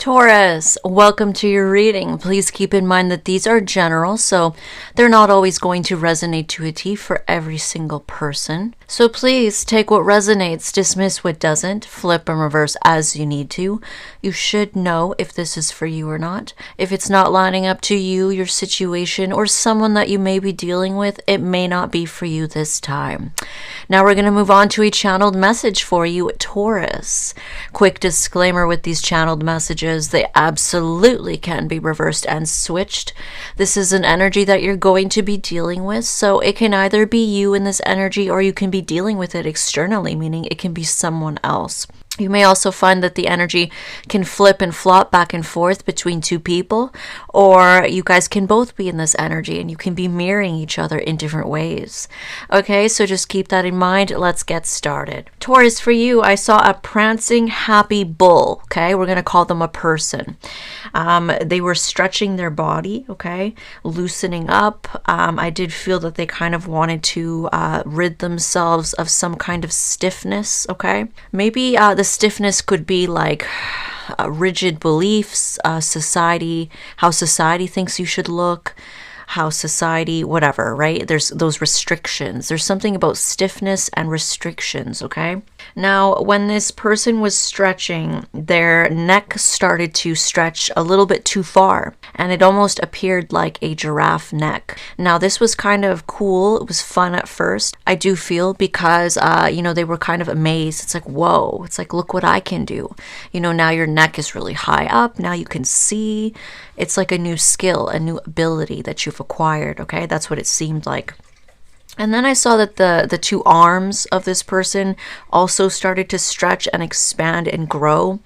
Taurus, welcome to your reading. Please keep in mind that these are general, so they're not always going to resonate to a T for every single person. So please take what resonates, dismiss what doesn't, flip and reverse as you need to. You should know if this is for you or not. If it's not lining up to you, your situation, or someone that you may be dealing with, it may not be for you this time. Now we're going to move on to a channeled message for you, Taurus. Quick disclaimer with these channeled messages. They absolutely can be reversed and switched. This is an energy that you're going to be dealing with, so it can either be you in this energy or you can be dealing with it externally, meaning it can be someone else. You may also find that the energy can flip and flop back and forth between two people, or you guys can both be in this energy and you can be mirroring each other in different ways. Okay, so just keep that in mind. Let's get started. Taurus, for you, I saw a prancing, happy bull. Okay, we're going to call them a person. They were stretching their body, okay, loosening up. I did feel that they kind of wanted to rid themselves of some kind of stiffness, okay? Maybe the stiffness could be like rigid beliefs, society, how society thinks you should look, how society, whatever, right? There's those restrictions. There's something about stiffness and restrictions, okay? Now, when this person was stretching, their neck started to stretch a little bit too far, and it almost appeared like a giraffe neck. Now, this was kind of cool. It was fun at first, I do feel, because, they were kind of amazed. It's like, whoa, it's like, look what I can do. Now your neck is really high up. Now you can see. It's like a new skill, a new ability that you've acquired, okay? That's what it seemed like. And then I saw that the two arms of this person also started to stretch and expand and grow.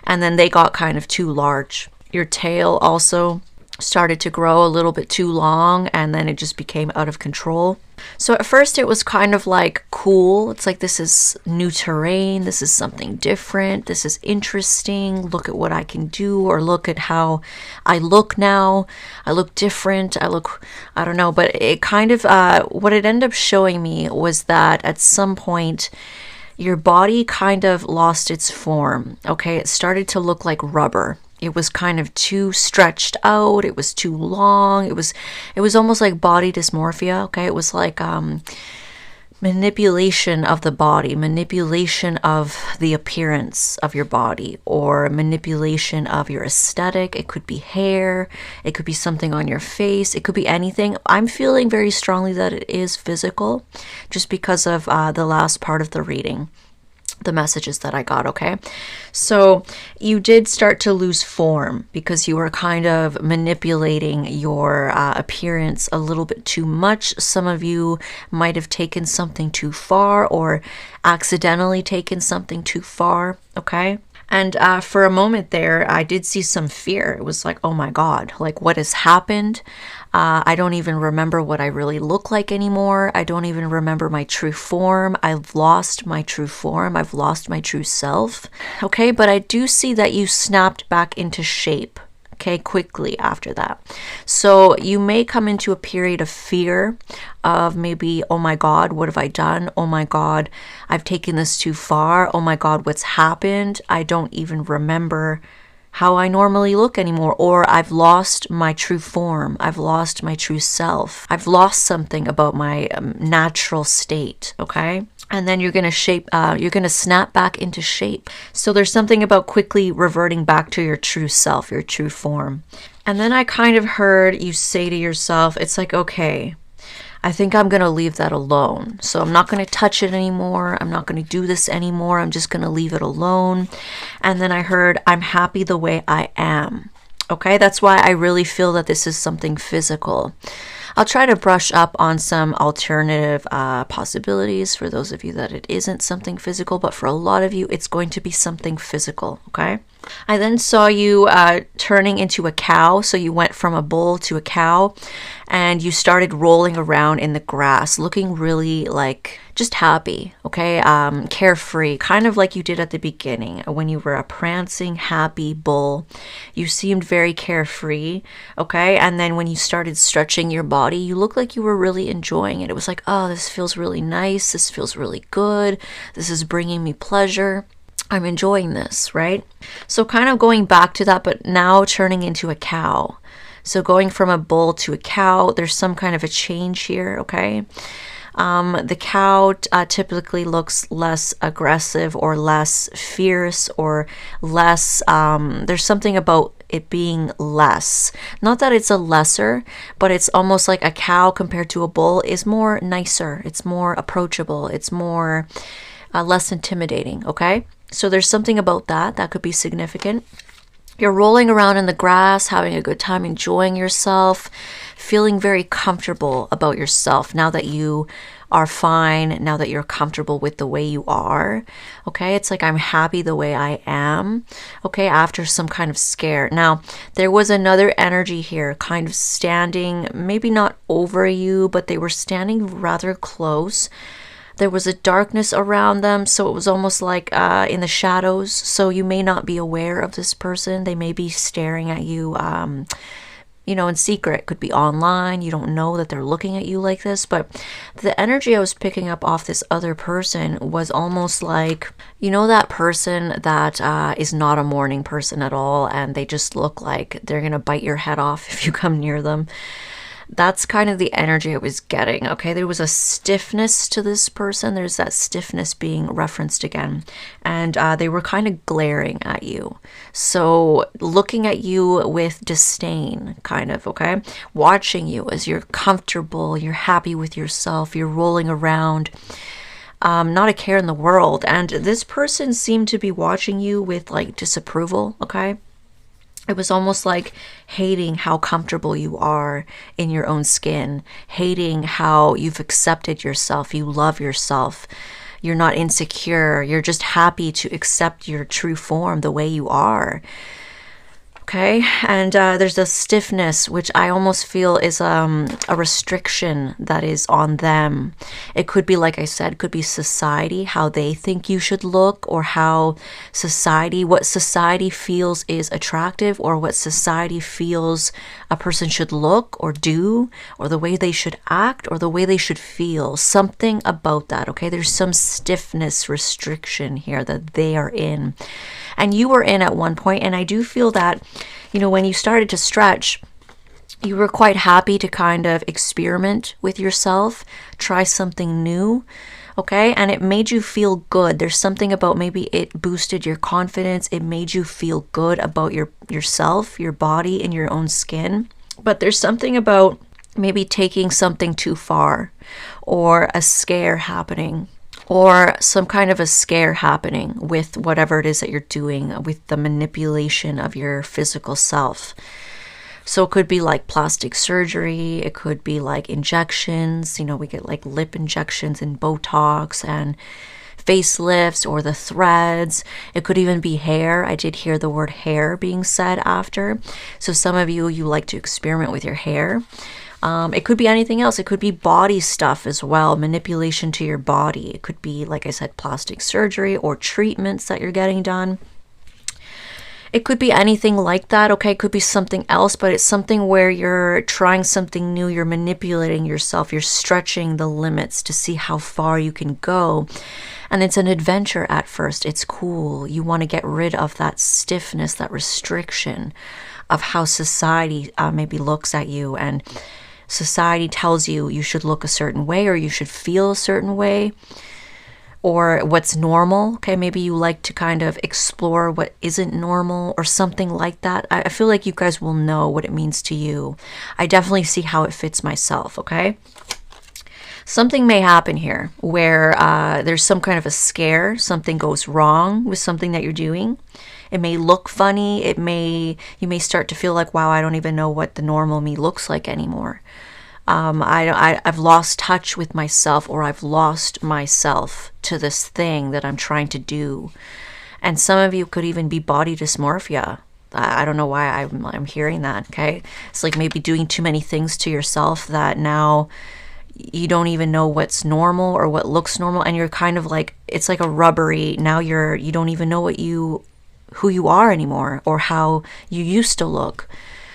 And then they got kind of too large. Your tail also started to grow a little bit too long, and then it just became out of control. So at first it was kind of like cool. It's like, this is new terrain. This is something different. This is interesting. Look at what I can do, or look at how I look now. I look different. I don't know. But it kind of, what it ended up showing me was that at some point, your body kind of lost its form. Okay. It started to look like rubber. It was kind of too stretched out. It was too long. It was almost like body dysmorphia. Okay. It was like manipulation of the body, manipulation of the appearance of your body, or manipulation of your aesthetic. It could be hair. It could be something on your face. It could be anything. I'm feeling very strongly that it is physical, just because of the last part of the reading. The messages that I got, okay? So you did start to lose form because you were kind of manipulating your appearance a little bit too much. Some of you might have taken something too far, or accidentally taken something too far, okay? And for a moment there, I did see some fear. It was like, oh my God, like, what has happened? I don't even remember what I really look like anymore. I don't even remember my true form. I've lost my true form. I've lost my true self. Okay, but I do see that you snapped back into shape, okay, quickly after that. So you may come into a period of fear of maybe, oh my God, what have I done? Oh my God, I've taken this too far. Oh my God, what's happened? I don't even remember how I normally look anymore, or I've lost my true form. I've lost my true self. I've lost something about my natural state, okay? And then you're going to snap back into shape. So there's something about quickly reverting back to your true self, your true form. And then I kind of heard you say to yourself, it's like, okay, I think I'm going to leave that alone. So I'm not going to touch it anymore. I'm not going to do this anymore. I'm just going to leave it alone. And then I heard, I'm happy the way I am. Okay, that's why I really feel that this is something physical. I'll try to brush up on some alternative possibilities for those of you that it isn't something physical, but for a lot of you, it's going to be something physical, okay? I then saw you turning into a cow. So you went from a bull to a cow, and you started rolling around in the grass, looking really like just happy, okay? Carefree, kind of like you did at the beginning when you were a prancing, happy bull. You seemed very carefree, okay? And then when you started stretching your body, you looked like you were really enjoying it. It was like, oh, this feels really nice. This feels really good. This is bringing me pleasure. I'm enjoying this, right? So kind of going back to that, but now turning into a cow. So going from a bull to a cow, there's some kind of a change here, okay? The cow typically looks less aggressive or less fierce or less, there's something about it being less. Not that it's a lesser, but it's almost like a cow compared to a bull is more nicer. It's more approachable. It's more less intimidating, okay? So there's something about that that could be significant. You're rolling around in the grass, having a good time, enjoying yourself, feeling very comfortable about yourself now that you are fine, now that you're comfortable with the way you are. Okay, it's like I'm happy the way I am. Okay, after some kind of scare. Now, there was another energy here, kind of standing, maybe not over you, but they were standing rather close. There was a darkness around them, so it was almost like in the shadows. So you may not be aware of this person. They may be staring at you, you know, in secret. It could be online. You don't know that they're looking at you like this. But the energy I was picking up off this other person was almost like, you know, that person that is not a morning person at all, and they just look like they're going to bite your head off if you come near them. That's kind of the energy I was getting, okay? There was a stiffness to this person. There's that stiffness being referenced again. And they were kind of glaring at you. So looking at you with disdain, kind of, okay? Watching you as you're comfortable, you're happy with yourself, you're rolling around. Not a care in the world. And this person seemed to be watching you with like disapproval, okay? It was almost like hating how comfortable you are in your own skin, hating how you've accepted yourself, you love yourself, you're not insecure, you're just happy to accept your true form the way you are. Okay, and there's a stiffness, which I almost feel is a restriction that is on them. It could be, like I said, could be society, how they think you should look, or how society, what society feels is attractive, or what society feels a person should look or do, or the way they should act, or the way they should feel. Something about that, okay? There's some stiffness restriction here that they are in. And you were in at one point, and I do feel that, you know, when you started to stretch, you were quite happy to kind of experiment with yourself, try something new, okay? And it made you feel good. There's something about maybe it boosted your confidence. It made you feel good about yourself, your body, and your own skin. But there's something about maybe taking something too far, or a scare happening, or some kind of a scare happening with whatever it is that you're doing, with the manipulation of your physical self. So it could be like plastic surgery, it could be like injections, you know, we get like lip injections and Botox and facelifts, or the threads. It could even be hair. I did hear the word hair being said after. So some of you like to experiment with your hair. It could be anything else. It could be body stuff as well, manipulation to your body. It could be, like I said, plastic surgery or treatments that you're getting done. It could be anything like that, okay? It could be something else, but it's something where you're trying something new, you're manipulating yourself, you're stretching the limits to see how far you can go. And it's an adventure at first. It's cool. You want to get rid of that stiffness, that restriction of how society maybe looks at you, and society tells you you should look a certain way, or you should feel a certain way, or what's normal. Okay, maybe you like to kind of explore what isn't normal or something like that. I feel like you guys will know what it means to you. I definitely see how it fits myself, okay? Something may happen here where there's some kind of a scare, something goes wrong with something that you're doing. It may look funny. You may start to feel like, wow, I don't even know what the normal me looks like anymore. I've lost touch with myself, or I've lost myself to this thing that I'm trying to do. And some of you could even be body dysmorphia. I don't know why I'm hearing that, okay? It's like maybe doing too many things to yourself that now you don't even know what's normal or what looks normal, and you're kind of like, it's like a rubbery, now you don't even know who you are anymore, or how you used to look.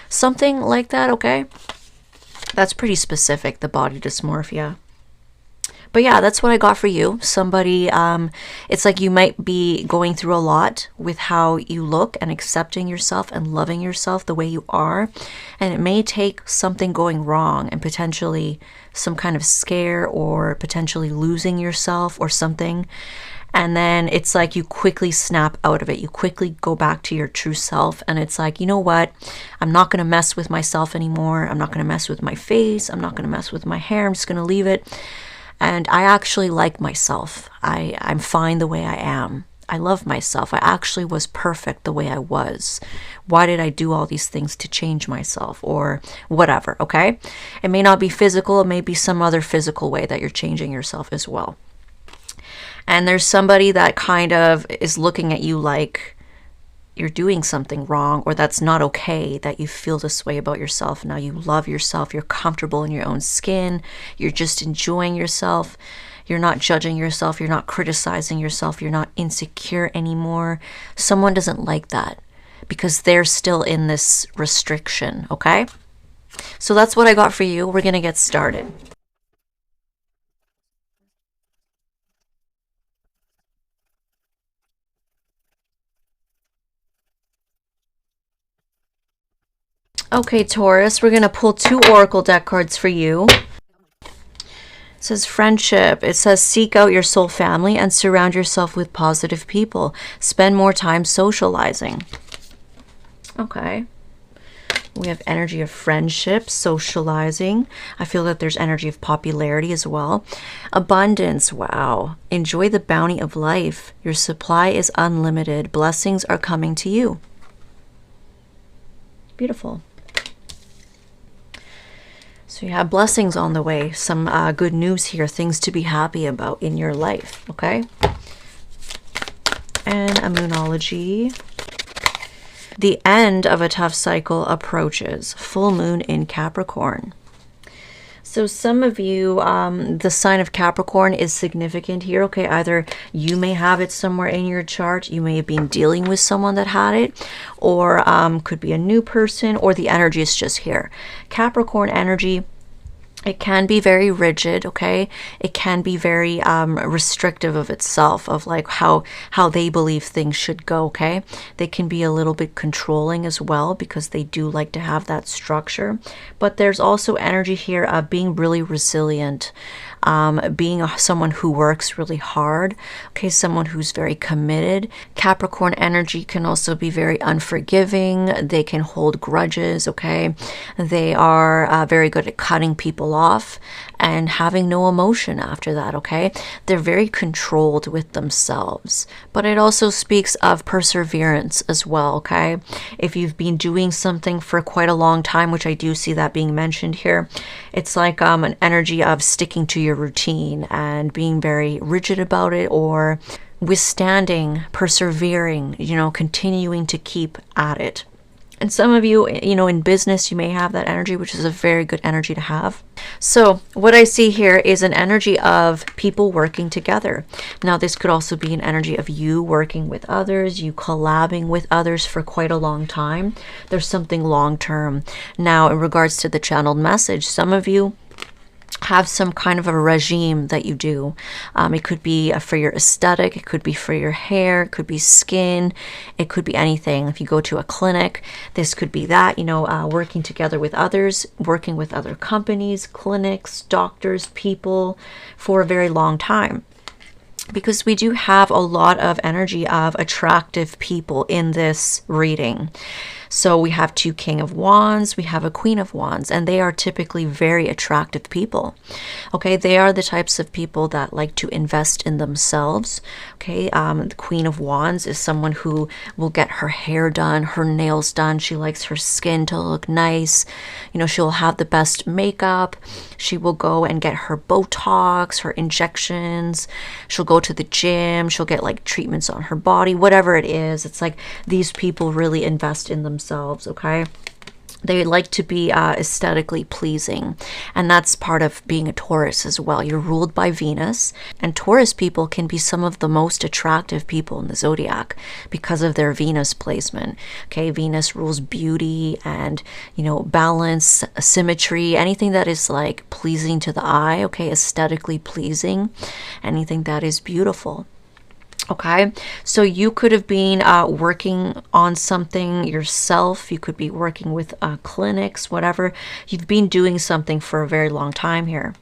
Something like that, okay? That's pretty specific, the body dysmorphia. But yeah, that's what I got for you. Somebody, it's like you might be going through a lot with how you look and accepting yourself and loving yourself the way you are. And it may take something going wrong and potentially some kind of scare or potentially losing yourself or something. And then it's like you quickly snap out of it. You quickly go back to your true self. And it's like, you know what? I'm not going to mess with myself anymore. I'm not going to mess with my face. I'm not going to mess with my hair. I'm just going to leave it. And I actually like myself. I'm fine the way I am. I love myself. I actually was perfect the way I was. Why did I do all these things to change myself or whatever, okay? It may not be physical. It may be some other physical way that you're changing yourself as well. And there's somebody that kind of is looking at you like you're doing something wrong or that's not okay, that you feel this way about yourself. Now you love yourself. You're comfortable in your own skin. You're just enjoying yourself. You're not judging yourself. You're not criticizing yourself. You're not insecure anymore. Someone doesn't like that because they're still in this restriction, okay? So that's what I got for you. We're going to get started. Okay, Taurus, we're going to pull 2 oracle deck cards for you. It says friendship. It says seek out your soul family and surround yourself with positive people. Spend more time socializing. Okay. We have energy of friendship, socializing. I feel that there's energy of popularity as well. Abundance. Wow. Enjoy the bounty of life. Your supply is unlimited. Blessings are coming to you. Beautiful. So you have blessings on the way, some good news here, things to be happy about in your life, okay? And a moonology. The end of a tough cycle approaches. Full moon in Capricorn. So some of you, the sign of Capricorn is significant here, okay? Either you may have it somewhere in your chart, you may have been dealing with someone that had it, or could be a new person, or the energy is just here. Capricorn energy, it can be very rigid, okay? It can be very restrictive of itself, of like how they believe things should go, okay? They can be a little bit controlling as well because they do like to have that structure. But there's also energy here of being really resilient, being someone who works really hard, okay? Someone who's very committed. Capricorn energy can also be very unforgiving. They can hold grudges, okay? They are very good at cutting people off and having no emotion after that, okay? They're very controlled with themselves. But it also speaks of perseverance as well, okay? If you've been doing something for quite a long time, which I do see that being mentioned here, it's like an energy of sticking to your routine and being very rigid about it, or withstanding, persevering, you know, continuing to keep at it. And some of you, you know, in business, you may have that energy, which is a very good energy to have. So what I see here is an energy of people working together. Now, this could also be an energy of you working with others, you collabing with others for quite a long time. There's something long-term. Now, in regards to the channeled message, some of you have some kind of a regime that you do. It could be for your aesthetic, it could be for your hair, it could be skin, it could be anything. If you go to a clinic, this could be that, you know, working together with others, working with other companies, clinics, doctors, people for a very long time. Because we do have a lot of energy of attractive people in this reading. So we have 2 King of Wands, we have a Queen of Wands, and they are typically very attractive people. Okay, they are the types of people that like to invest in themselves. Okay, the Queen of Wands is someone who will get her hair done, her nails done. She likes her skin to look nice. You know, she'll have the best makeup. She will go and get her Botox, her injections. She'll go to the gym. She'll get like treatments on her body, whatever it is. It's like these people really invest in themselves, okay? They like to be aesthetically pleasing, and that's part of being a Taurus as well. You're ruled by Venus, and Taurus people can be some of the most attractive people in the zodiac because of their Venus placement. Okay, Venus rules beauty and, you know, balance, symmetry, anything that is like pleasing to the eye, okay, aesthetically pleasing, anything that is beautiful. Okay, so you could have been working on something yourself. You could be working with clinics, whatever. You've been doing something for a very long time here.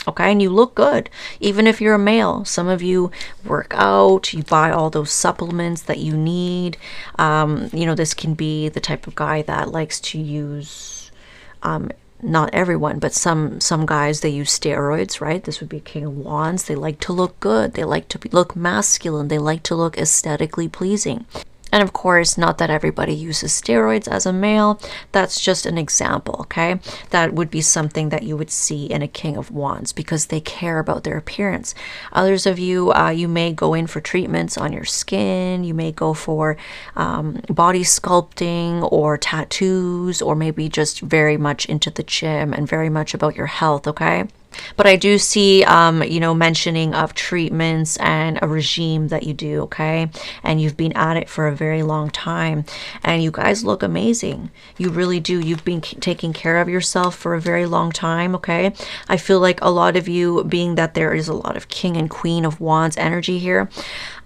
Okay, and you look good, even if you're a male. Some of you work out, you buy all those supplements that you need. You know, this can be the type of guy that likes to use not everyone, but some guys, they use steroids, right? This would be King of Wands. They like to look good. They like to look masculine. They like to look aesthetically pleasing. And of course, not that everybody uses steroids as a male. That's just an example, okay? That would be something that you would see in a King of Wands because they care about their appearance. Others of you, you may go in for treatments on your skin. You may go for body sculpting or tattoos, or maybe just very much into the gym and very much about your health, okay? But I do see, you know, mentioning of treatments and a regime that you do, okay? And you've been at it for a very long time. And you guys look amazing. You really do. You've been taking care of yourself for a very long time, okay? I feel like a lot of you, being that there is a lot of King and Queen of Wands energy here,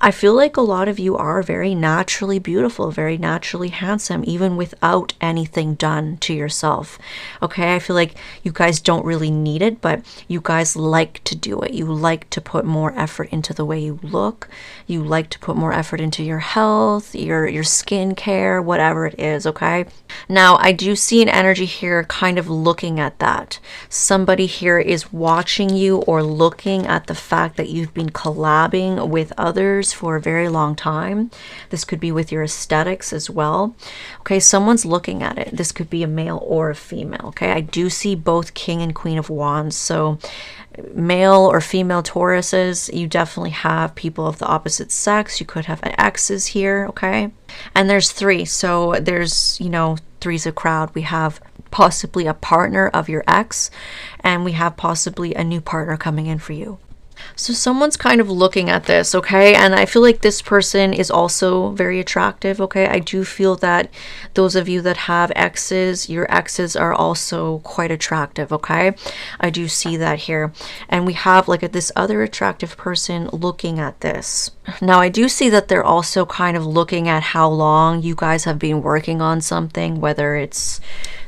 I feel like a lot of you are very naturally beautiful, very naturally handsome, even without anything done to yourself. Okay, I feel like you guys don't really need it, but you guys like to do it. You like to put more effort into the way you look. You like to put more effort into your health, your skin care, whatever it is, okay? Now, I do see an energy here kind of looking at that. Somebody here is watching you or looking at the fact that you've been collabing with others for a very long time. This could be with your aesthetics as well. Okay, someone's looking at it. This could be a male or a female. Okay, I do see both King and Queen of Wands. So male or female Tauruses, you definitely have people of the opposite sex. You could have exes here. Okay, and there's three. So there's, you know, three's a crowd. We have possibly a partner of your ex, and we have possibly a new partner coming in for you. So someone's kind of looking at this, okay? And I feel like this person is also very attractive, okay? I do feel that those of you that have exes, your exes are also quite attractive, okay? I do see that here. And we have like this other attractive person looking at this. Now, I do see that they're also kind of looking at how long you guys have been working on something, whether it's,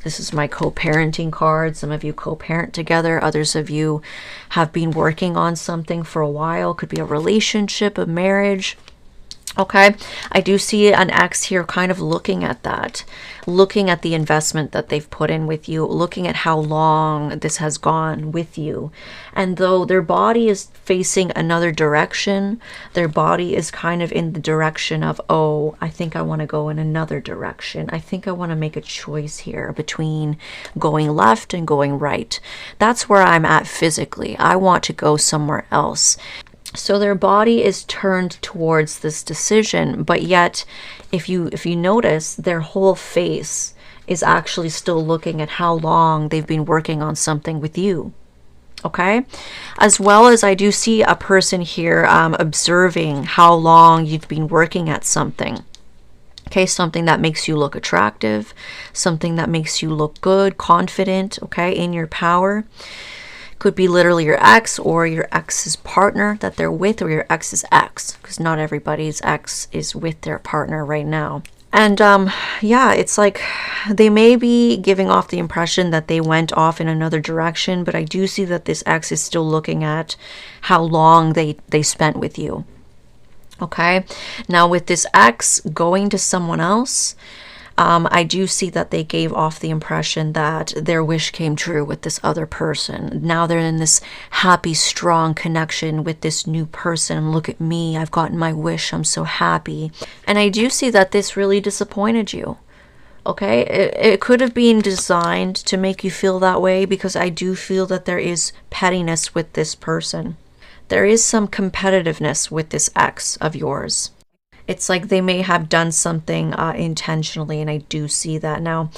this is my co-parenting card. Some of you co-parent together. Others of you have been working on something for a while. Could be a relationship, a marriage. Okay, I do see an ex here kind of looking at that, looking at the investment that they've put in with you, looking at how long this has gone with you. And though their body is facing another direction, their body is kind of in the direction of, oh, I think I want to go in another direction. I think I want to make a choice here between going left and going right. That's where I'm at physically. I want to go somewhere else. So their body is turned towards this decision, but yet if you notice, their whole face is actually still looking at how long they've been working on something with you. Okay, as well as I do see a person here observing how long you've been working at something. Okay, something that makes you look attractive, something that makes you look good, confident, okay, in your power. Could be literally your ex or your ex's partner that they're with, or your ex's ex, because not everybody's ex is with their partner right now. And yeah, it's like they may be giving off the impression that they went off in another direction, but I do see that this ex is still looking at how long they spent with you. Okay, now with this ex going to someone else, I do see that they gave off the impression that their wish came true with this other person. Now they're in this happy, strong connection with this new person. Look at me, I've gotten my wish, I'm so happy. And I do see that this really disappointed you. Okay, it could have been designed to make you feel that way, because I do feel that there is pettiness with this person. There is some competitiveness with this ex of yours. It's like they may have done something intentionally, and I do see that. Now,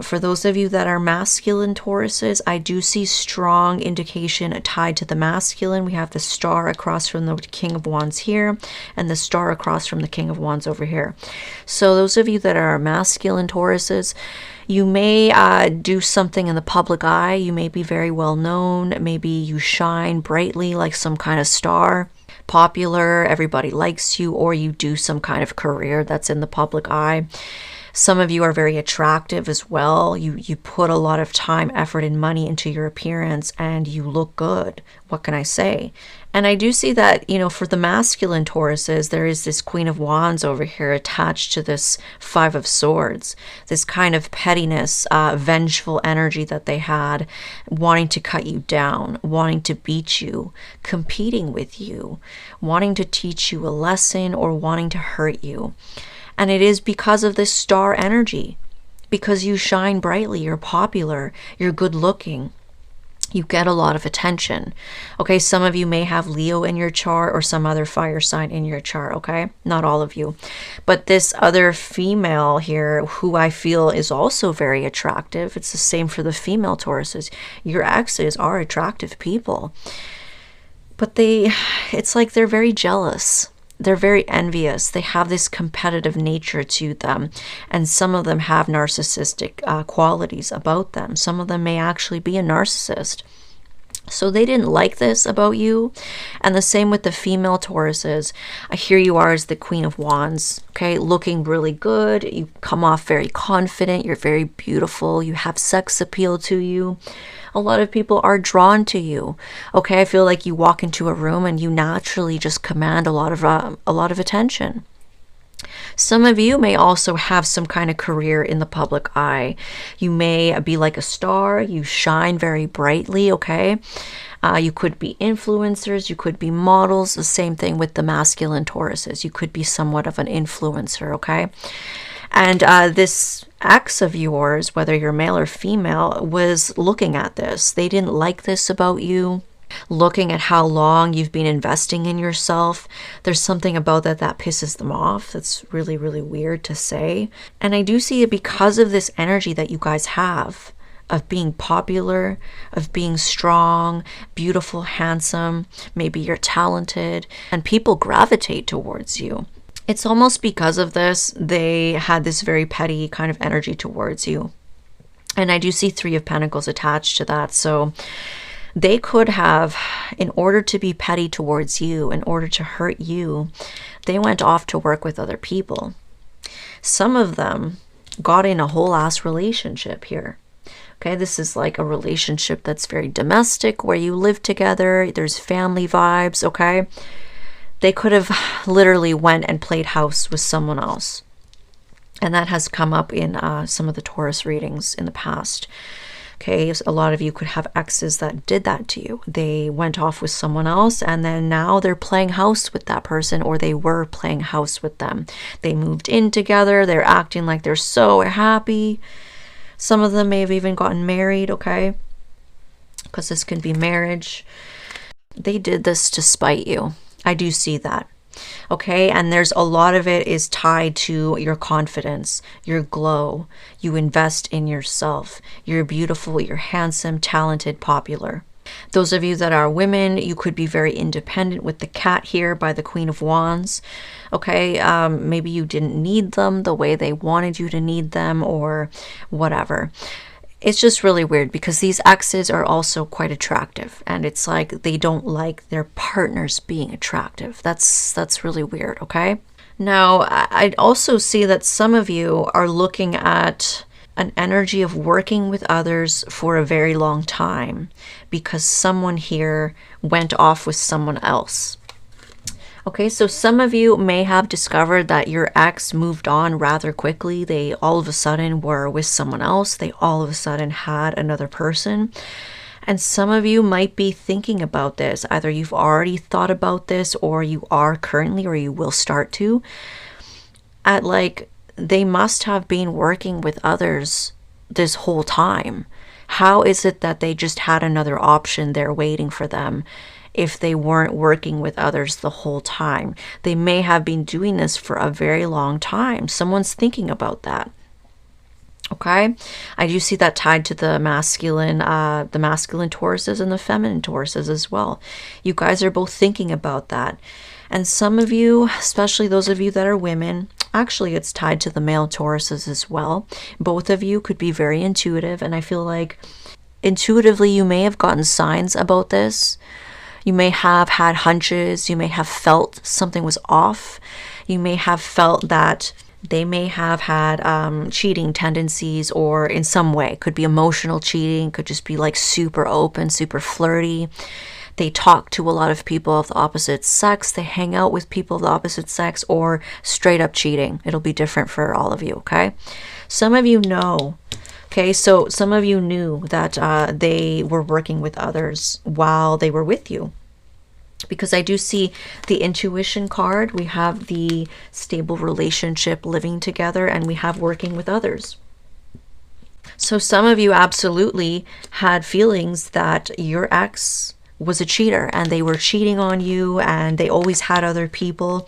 for those of you that are masculine Tauruses, I do see strong indication tied to the masculine. We have the star across from the King of Wands here, and the star across from the King of Wands over here. So those of you that are masculine Tauruses, you may do something in the public eye. You may be very well known. Maybe you shine brightly like some kind of star, popular, everybody likes you, or you do some kind of career that's in the public eye. Some of you are very attractive as well. You put a lot of time, effort, and money into your appearance, and you look good. What can I say? And I do see that, you know, for the masculine Tauruses, there is this Queen of Wands over here attached to this Five of Swords. This kind of pettiness, vengeful energy that they had, wanting to cut you down, wanting to beat you, competing with you, wanting to teach you a lesson, or wanting to hurt you. And it is because of this star energy, because you shine brightly, you're popular, you're good looking. You get a lot of attention. Okay, some of you may have Leo in your chart or some other fire sign in your chart, okay? Not all of you. But this other female here, who I feel is also very attractive, it's the same for the female Tauruses. Your exes are attractive people. But it's like they're very jealous. They're very envious. They have this competitive nature to them. And some of them have narcissistic qualities about them. Some of them may actually be a narcissist. So they didn't like this about you. And the same with the female Tauruses. Here you are as the Queen of Wands, okay? Looking really good. You come off very confident. You're very beautiful. You have sex appeal to you. A lot of people are drawn to you. Okay, I feel like you walk into a room and you naturally just command a lot of attention. Some of you may also have some kind of career in the public eye. You may be like a star. You shine very brightly, okay? You could be influencers. You could be models. The same thing with the masculine Tauruses. You could be somewhat of an influencer, okay? And this ex of yours, whether you're male or female, was looking at this. They didn't like this about you. Looking at how long you've been investing in yourself, there's something about that pisses them off. That's really, really weird to say. And I do see it because of this energy that you guys have of being popular, of being strong, beautiful, handsome. Maybe you're talented, and people gravitate towards you. It's almost because of this, they had this very petty kind of energy towards you. And I do see Three of Pentacles attached to that. So they could have, in order to be petty towards you, in order to hurt you, they went off to work with other people. Some of them got in a whole ass relationship here. Okay, this is like a relationship that's very domestic, where you live together, there's family vibes, okay? They could have literally went and played house with someone else. And that has come up in some of the Taurus readings in the past. Okay, a lot of you could have exes that did that to you. They went off with someone else, and then now they're playing house with that person, or they were playing house with them. They moved in together. They're acting like they're so happy. Some of them may have even gotten married, okay? Because this can be marriage. They did this to spite you. I do see that. Okay, and there's a lot of it is tied to your confidence, your glow. You invest in yourself. You're beautiful, you're handsome, talented, popular. Those of you that are women, you could be very independent with the cat here by the Queen of Wands. Okay, maybe you didn't need them the way they wanted you to need them, or whatever. It's just really weird because these exes are also quite attractive, and it's like they don't like their partners being attractive. That's really weird, okay? Now, I also see that some of you are looking at an energy of working with others for a very long time because someone here went off with someone else. Okay, so some of you may have discovered that your ex moved on rather quickly. They all of a sudden were with someone else. They all of a sudden had another person. And some of you might be thinking about this. Either you've already thought about this, or you are currently, or you will start to. At like, they must have been working with others this whole time. How is it that they just had another option there waiting for them if they weren't working with others the whole time. They may have been doing this for a very long time. Someone's thinking about that. Okay, I do see that tied to the masculine Tauruses and the feminine Tauruses as well. You guys are both thinking about that. And some of you, especially those of you that are women, actually it's tied to the male Tauruses as well. Both of you could be very intuitive, and I feel like intuitively you may have gotten signs about this. You may have had hunches. You may have felt something was off. You may have felt that they may have had cheating tendencies, or in some way, could be emotional cheating, could just be like super open, super flirty. They talk to a lot of people of the opposite sex. They hang out with people of the opposite sex, or straight up cheating. It'll be different for all of you, okay? Some of you know, okay? So some of you knew that they were working with others while they were with you. Because I do see the intuition card. We have the stable relationship, living together, and we have working with others. So some of you absolutely had feelings that your ex was a cheater and they were cheating on you and they always had other people.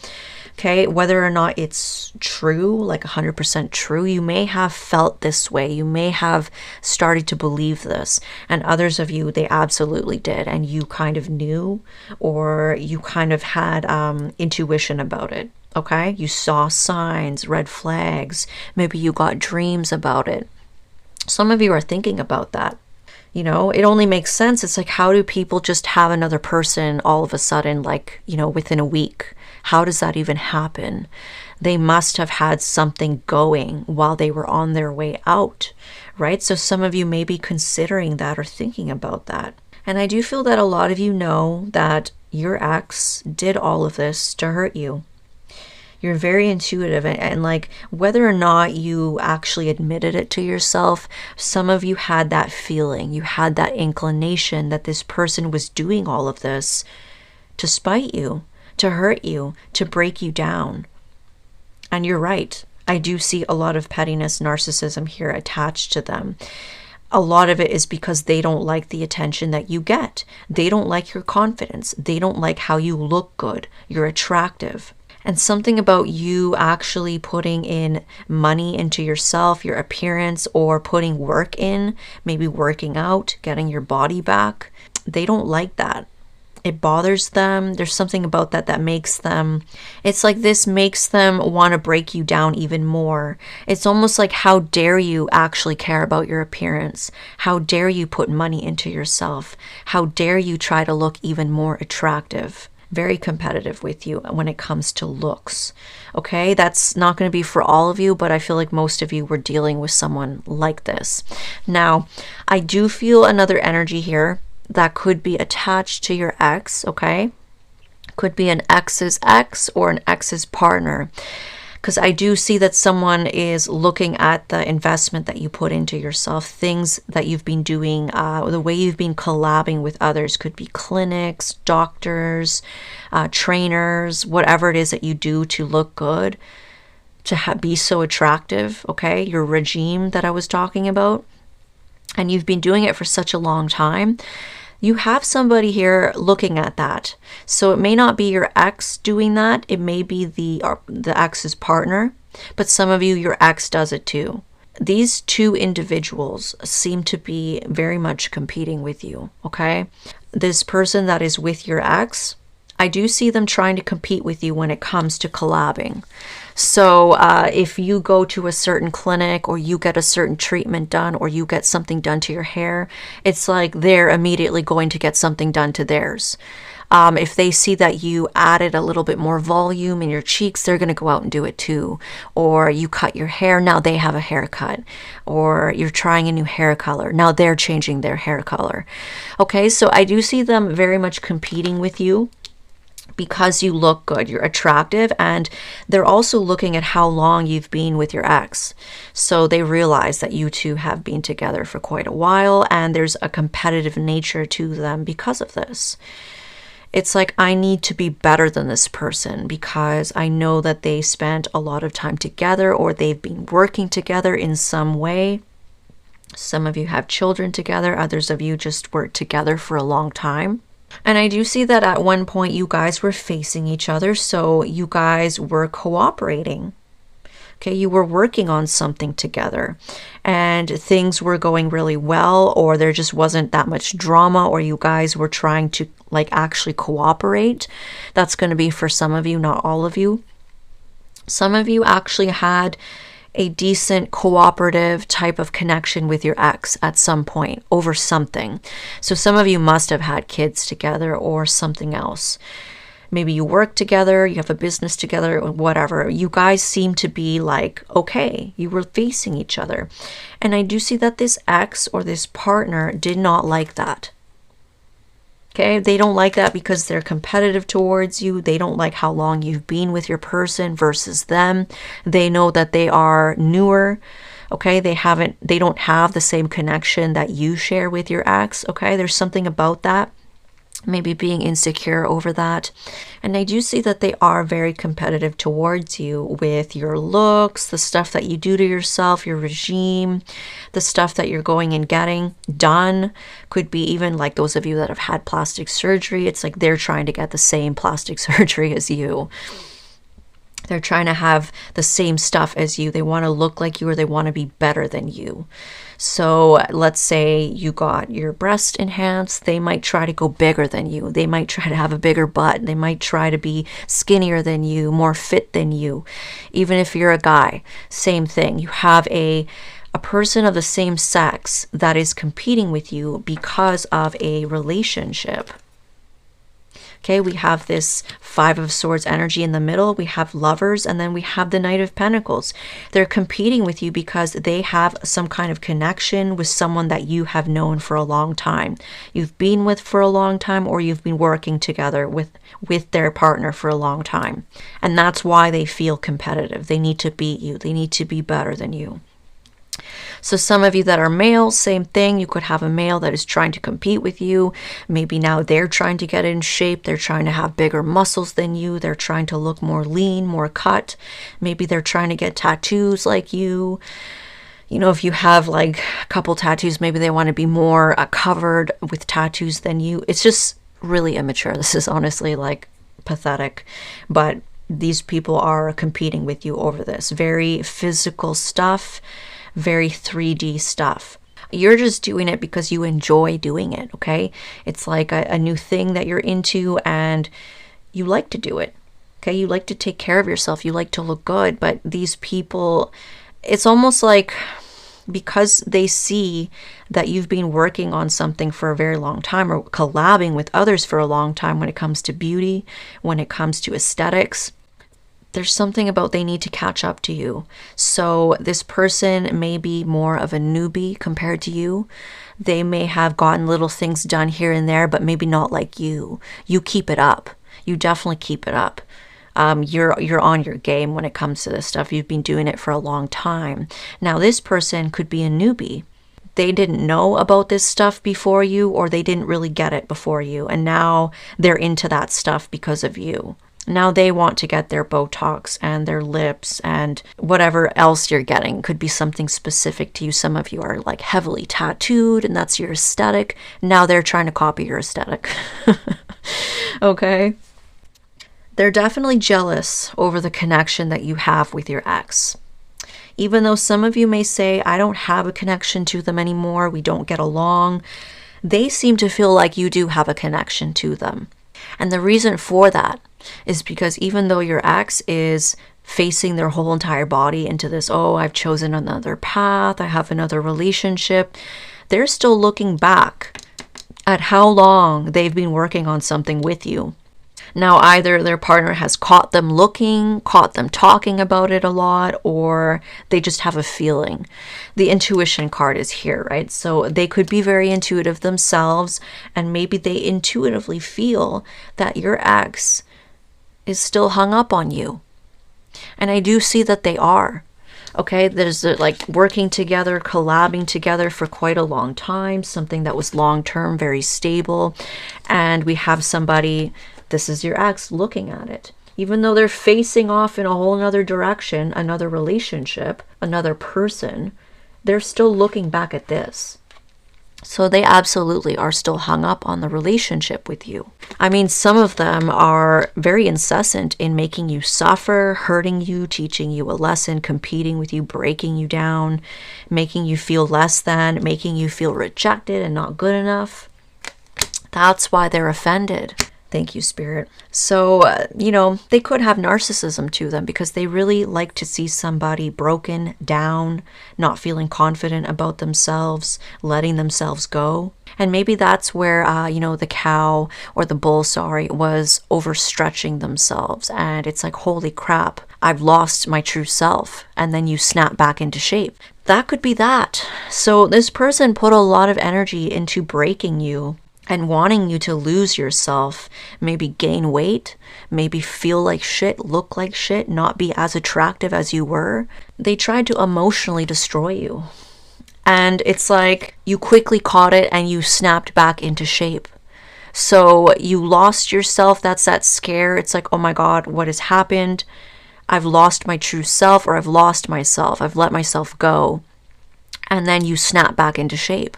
Okay, whether or not it's true, like 100% true, you may have felt this way. You may have started to believe this. And others of you, they absolutely did. And you kind of knew, or you kind of had intuition about it. Okay, you saw signs, red flags. Maybe you got dreams about it. Some of you are thinking about that. You know, it only makes sense. It's like, how do people just have another person all of a sudden, like, you know, within a week? How does that even happen? They must have had something going while they were on their way out, right? So some of you may be considering that or thinking about that. And I do feel that a lot of you know that your ex did all of this to hurt you. You're very intuitive, and like, whether or not you actually admitted it to yourself, some of you had that feeling, you had that inclination that this person was doing all of this to spite you, to hurt you, to break you down. And you're right. I do see a lot of pettiness, narcissism here attached to them. A lot of it is because they don't like the attention that you get. They don't like your confidence. They don't like how you look good. You're attractive. And something about you actually putting in money into yourself, your appearance, or putting work in, maybe working out, getting your body back, they don't like that. It bothers them. There's something about that that makes them, it's like this makes them want to break you down even more. It's almost like, how dare you actually care about your appearance? How dare you put money into yourself? How dare you try to look even more attractive? Very competitive with you when it comes to looks. Okay, that's not going to be for all of you, but I feel like most of you were dealing with someone like this. Now, I do feel another energy here that could be attached to your ex, okay? Could be an ex's ex or an ex's partner. Because I do see that someone is looking at the investment that you put into yourself, things that you've been doing, the way you've been collabing with others. Could be clinics, doctors, trainers, whatever it is that you do to look good, to be so attractive, okay? Your regime that I was talking about. And you've been doing it for such a long time. You have somebody here looking at that. So it may not be your ex doing that. It may be the ex's partner, but some of you, your ex does it too. These two individuals seem to be very much competing with you, okay? This person that is with your ex, I do see them trying to compete with you when it comes to collabing. So if you go to a certain clinic, or you get a certain treatment done, or you get something done to your hair, it's like they're immediately going to get something done to theirs. If they see that you added a little bit more volume in your cheeks, they're going to go out and do it too. Or you cut your hair, now they have a haircut. Or you're trying a new hair color, now they're changing their hair color. Okay, so I do see them very much competing with you, because you look good, you're attractive, and they're also looking at how long you've been with your ex. So they realize that you two have been together for quite a while, and there's a competitive nature to them because of this. It's like, I need to be better than this person because I know that they spent a lot of time together, or they've been working together in some way. Some of you have children together, others of you just worked together for a long time. And I do see that at one point you guys were facing each other, so you guys were cooperating. Okay, you were working on something together and things were going really well, or there just wasn't that much drama, or you guys were trying to like actually cooperate. That's going to be for some of you, not all of you. Some of you actually had a decent cooperative type of connection with your ex at some point over something. So some of you must have had kids together or something else. Maybe you work together, you have a business together, whatever. You guys seem to be like, okay, you were facing each other. And I do see that this ex or this partner did not like that. Okay, they don't like that because they're competitive towards you. They don't like how long you've been with your person versus them. They know that they are newer. Okay, they don't have the same connection that you share with your ex. Okay, there's something about that. Maybe being insecure over that. And I do see that they are very competitive towards you with your looks, the stuff that you do to yourself, your regime, the stuff that you're going and getting done. Could be even like those of you that have had plastic surgery. It's like they're trying to get the same plastic surgery as you. They're trying to have the same stuff as you. They want to look like you, or they want to be better than you. So let's say you got your breast enhanced. They might try to go bigger than you. They might try to have a bigger butt. They might try to be skinnier than you, more fit than you. Even if you're a guy, same thing. You have a person of the same sex that is competing with you because of a relationship. Okay, we have this Five of Swords energy in the middle. We have lovers, and then we have the Knight of Pentacles. They're competing with you because they have some kind of connection with someone that you have known for a long time. You've been with for a long time, or you've been working together with their partner for a long time. And that's why they feel competitive. They need to beat you. They need to be better than you. So some of you that are males, same thing. You could have a male that is trying to compete with you. Maybe now they're trying to get in shape. They're trying to have bigger muscles than you. They're trying to look more lean, more cut. Maybe they're trying to get tattoos like you. You know, if you have like a couple tattoos, maybe they want to be more covered with tattoos than you. It's just really immature. This is honestly like pathetic. But these people are competing with you over this. Very physical stuff. Very 3D stuff. You're just doing it because you enjoy doing it, okay? It's like a new thing that you're into and you like to do it, okay? You like to take care of yourself. You like to look good. But these people, it's almost like because they see that you've been working on something for a very long time or collabing with others for a long time when it comes to beauty, when it comes to aesthetics, there's something about they need to catch up to you. So this person may be more of a newbie compared to you. They may have gotten little things done here and there, but maybe not like you. You keep it up. You definitely keep it up. You're on your game when it comes to this stuff. You've been doing it for a long time. Now this person could be a newbie. They didn't know about this stuff before you, or they didn't really get it before you. And now they're into that stuff because of you. Now they want to get their Botox and their lips and whatever else you're getting. Could be something specific to you. Some of you are like heavily tattooed and that's your aesthetic. Now they're trying to copy your aesthetic. Okay? They're definitely jealous over the connection that you have with your ex. Even though some of you may say, I don't have a connection to them anymore, we don't get along, they seem to feel like you do have a connection to them. And the reason for that is because even though your ex is facing their whole entire body into this, oh, I've chosen another path, I have another relationship, they're still looking back at how long they've been working on something with you. Now, either their partner has caught them looking, caught them talking about it a lot, or they just have a feeling. The intuition card is here, right? So they could be very intuitive themselves, and maybe they intuitively feel that your ex is still hung up on you. And I do see that they are. Okay, there's like working together, collabing together for quite a long time, something that was long-term, very stable. And we have somebody, this is your ex, looking at it. Even though they're facing off in a whole other direction, another relationship, another person, they're still looking back at this. So they absolutely are still hung up on the relationship with you. I mean, some of them are very incessant in making you suffer, hurting you, teaching you a lesson, competing with you, breaking you down, making you feel less than, making you feel rejected and not good enough. That's why they're offended. Thank you, Spirit. So, you know, they could have narcissism to them because they really like to see somebody broken down, not feeling confident about themselves, letting themselves go. And maybe that's where, you know, the cow or the bull, was overstretching themselves. And it's like, holy crap, I've lost my true self. And then you snap back into shape. That could be that. So this person put a lot of energy into breaking you and wanting you to lose yourself, maybe gain weight, maybe feel like shit, look like shit, not be as attractive as you were. They tried to emotionally destroy you. And it's like you quickly caught it and you snapped back into shape. So you lost yourself. That's that scare. It's like, oh my God, what has happened? I've lost my true self, or I've lost myself. I've let myself go. And then you snap back into shape.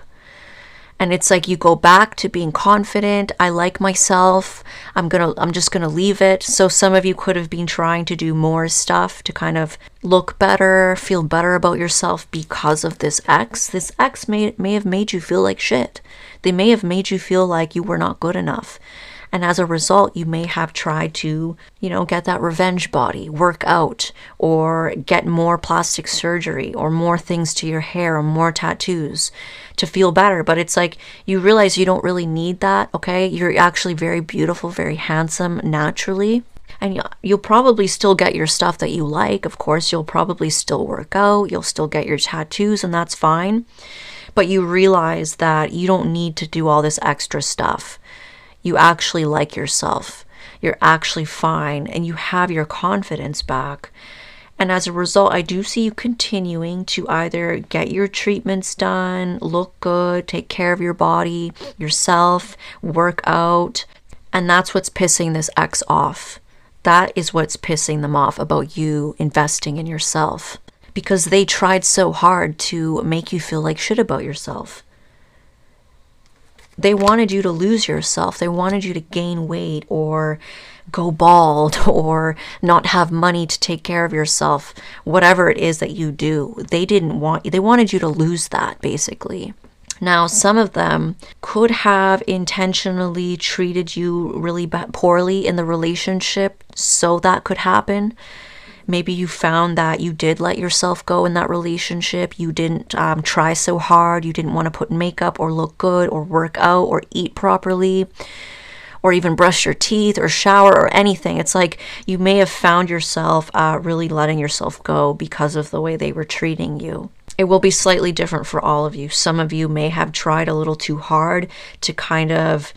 And it's like you go back to being confident. I like myself. I'm just gonna leave it. So some of you could have been trying to do more stuff to kind of look better, feel better about yourself because of this ex. This ex may have made you feel like shit. They may have made you feel like you were not good enough. And as a result, you may have tried to, you know, get that revenge body, work out, or get more plastic surgery, or more things to your hair, or more tattoos to feel better. But it's like you realize you don't really need that, okay? You're actually very beautiful, very handsome naturally. And you'll probably still get your stuff that you like. Of course, you'll probably still work out. You'll still get your tattoos, and that's fine. But you realize that you don't need to do all this extra stuff. You actually like yourself. You're actually fine, and you have your confidence back. And as a result, I do see you continuing to either get your treatments done, look good, take care of your body, yourself, work out. And that's what's pissing this ex off. That is what's pissing them off about you investing in yourself. Because they tried so hard to make you feel like shit about yourself. They wanted you to lose yourself. They wanted you to gain weight or go bald or not have money to take care of yourself. Whatever it is that you do, they wanted you to lose that, basically. Now, some of them could have intentionally treated you really poorly in the relationship, so that could happen. Maybe you found that you did let yourself go in that relationship. You didn't try so hard. You didn't want to put makeup or look good or work out or eat properly or even brush your teeth or shower or anything. It's like you may have found yourself really letting yourself go because of the way they were treating you. It will be slightly different for all of you. Some of you may have tried a little too hard to kind of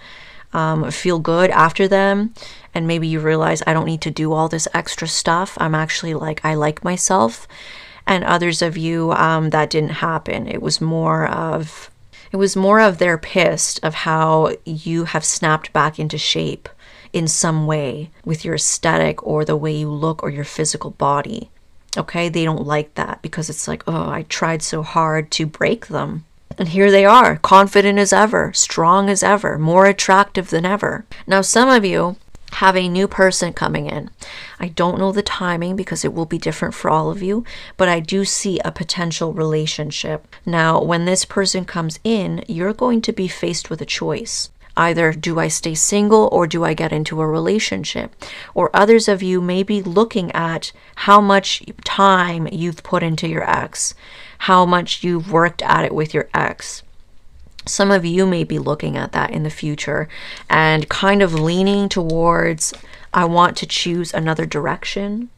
feel good after them. And maybe you realize I don't need to do all this extra stuff. I'm actually like, I like myself. And others of you, that didn't happen. It was more of they're pissed of how you have snapped back into shape in some way with your aesthetic or the way you look or your physical body. Okay, they don't like that because it's like, oh, I tried so hard to break them. And here they are, confident as ever, strong as ever, more attractive than ever. Now, some of you have a new person coming in. I don't know the timing because it will be different for all of you, but I do see a potential relationship. Now, when this person comes in, you're going to be faced with a choice. Either do I stay single or do I get into a relationship? Or others of you may be looking at how much time you've put into your ex, how much you've worked at it with your ex. Some of you may be looking at that in the future and kind of leaning towards, I want to choose another direction.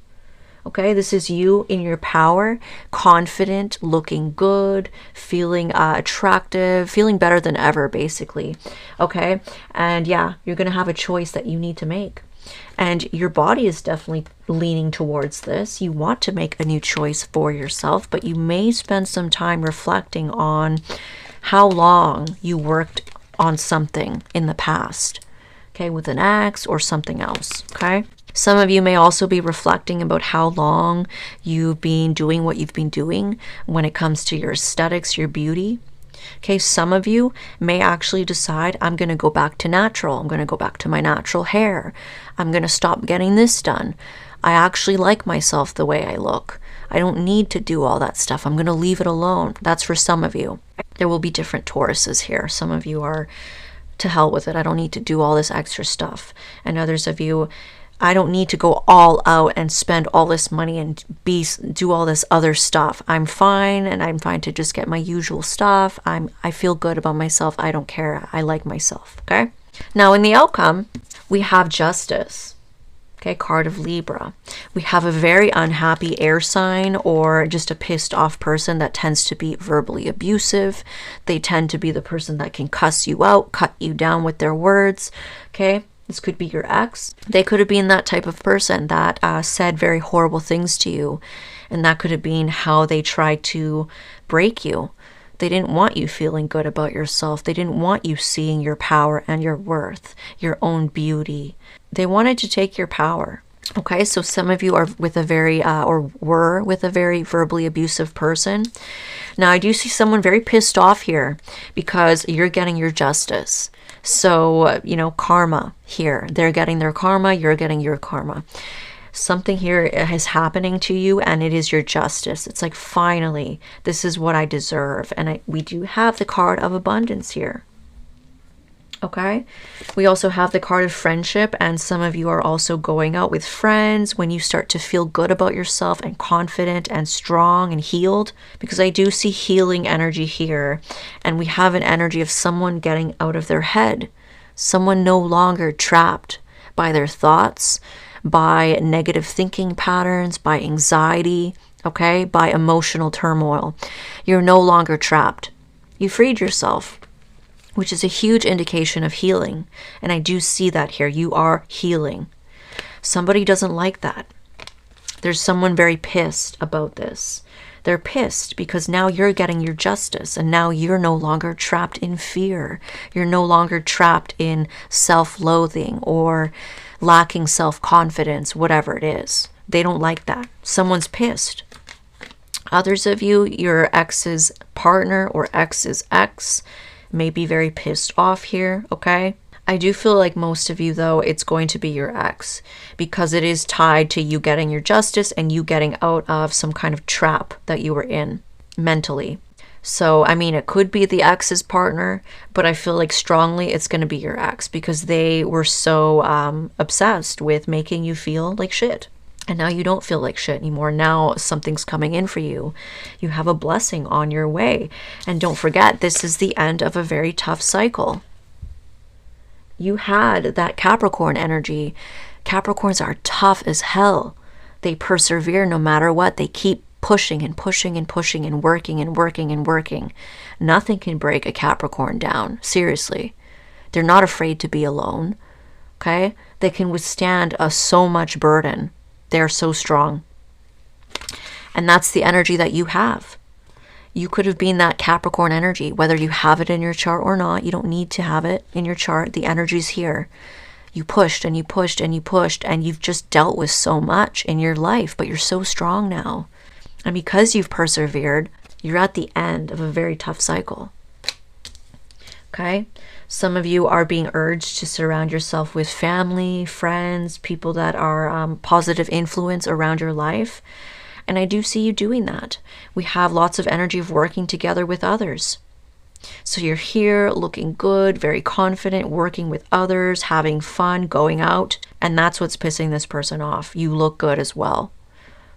Okay, this is you in your power, confident, looking good, feeling attractive, feeling better than ever, basically. Okay, and yeah, you're going to have a choice that you need to make. And your body is definitely leaning towards this. You want to make a new choice for yourself, but you may spend some time reflecting on how long you worked on something in the past, okay, with an ex or something else, okay? Some of you may also be reflecting about how long you've been doing what you've been doing when it comes to your aesthetics, your beauty. Okay, some of you may actually decide, I'm going to go back to natural. I'm going to go back to my natural hair. I'm going to stop getting this done. I actually like myself the way I look. I don't need to do all that stuff. I'm going to leave it alone. That's for some of you. There will be different Tauruses here. Some of you are, to hell with it. I don't need to do all this extra stuff. And others of you, I don't need to go all out and spend all this money and do all this other stuff. I'm fine, and I'm fine to just get my usual stuff. I feel good about myself. I don't care. I like myself, okay? Now, in the outcome, we have Justice, okay, card of Libra. We have a very unhappy air sign, or just a pissed off person that tends to be verbally abusive. They tend to be the person that can cuss you out, cut you down with their words, okay? This could be your ex. They could have been that type of person that said very horrible things to you. And that could have been how they tried to break you. They didn't want you feeling good about yourself. They didn't want you seeing your power and your worth, your own beauty. They wanted to take your power. Okay, so some of you are with a very, or were with a very verbally abusive person. Now, I do see someone very pissed off here because you're getting your justice. So, you know, karma here. They're getting their karma, you're getting your karma. Something here is happening to you, and it is your justice. It's like, finally, this is what I deserve. And we do have the card of abundance here. Okay, we also have the card of friendship, and some of you are also going out with friends when you start to feel good about yourself and confident and strong and healed, because I do see healing energy here. And we have an energy of someone getting out of their head, someone no longer trapped by their thoughts, by negative thinking patterns, by anxiety, okay, by emotional turmoil. You're no longer trapped. You freed yourself, which is a huge indication of healing. And I do see that here. You are healing. Somebody doesn't like that. There's someone very pissed about this. They're pissed because now you're getting your justice, and now you're no longer trapped in fear. You're no longer trapped in self-loathing or lacking self-confidence, whatever it is. They don't like that. Someone's pissed. Others of you, your ex's partner or ex's ex, may be very pissed off here, okay? I do feel like most of you, though, it's going to be your ex, because it is tied to you getting your justice and you getting out of some kind of trap that you were in mentally. So, I mean, it could be the ex's partner, but I feel like strongly it's going to be your ex, because they were so obsessed with making you feel like shit. And now you don't feel like shit anymore. Now something's coming in for you. You have a blessing on your way. And don't forget, this is the end of a very tough cycle. You had that Capricorn energy. Capricorns are tough as hell. They persevere no matter what. They keep pushing and pushing and pushing and working and working and working. Nothing can break a Capricorn down. Seriously. They're not afraid to be alone. Okay? They can withstand so much burden. They're so strong. And that's the energy that you have. You could have been that Capricorn energy, whether you have it in your chart or not. You don't need to have it in your chart. The energy's here. You pushed and you pushed and you pushed, and you've just dealt with so much in your life, but you're so strong now. And because you've persevered, you're at the end of a very tough cycle. Okay? Some of you are being urged to surround yourself with family, friends, people that are positive influence around your life. And I do see you doing that. We have lots of energy of working together with others. So you're here looking good, very confident, working with others, having fun, going out. And that's what's pissing this person off. You look good as well.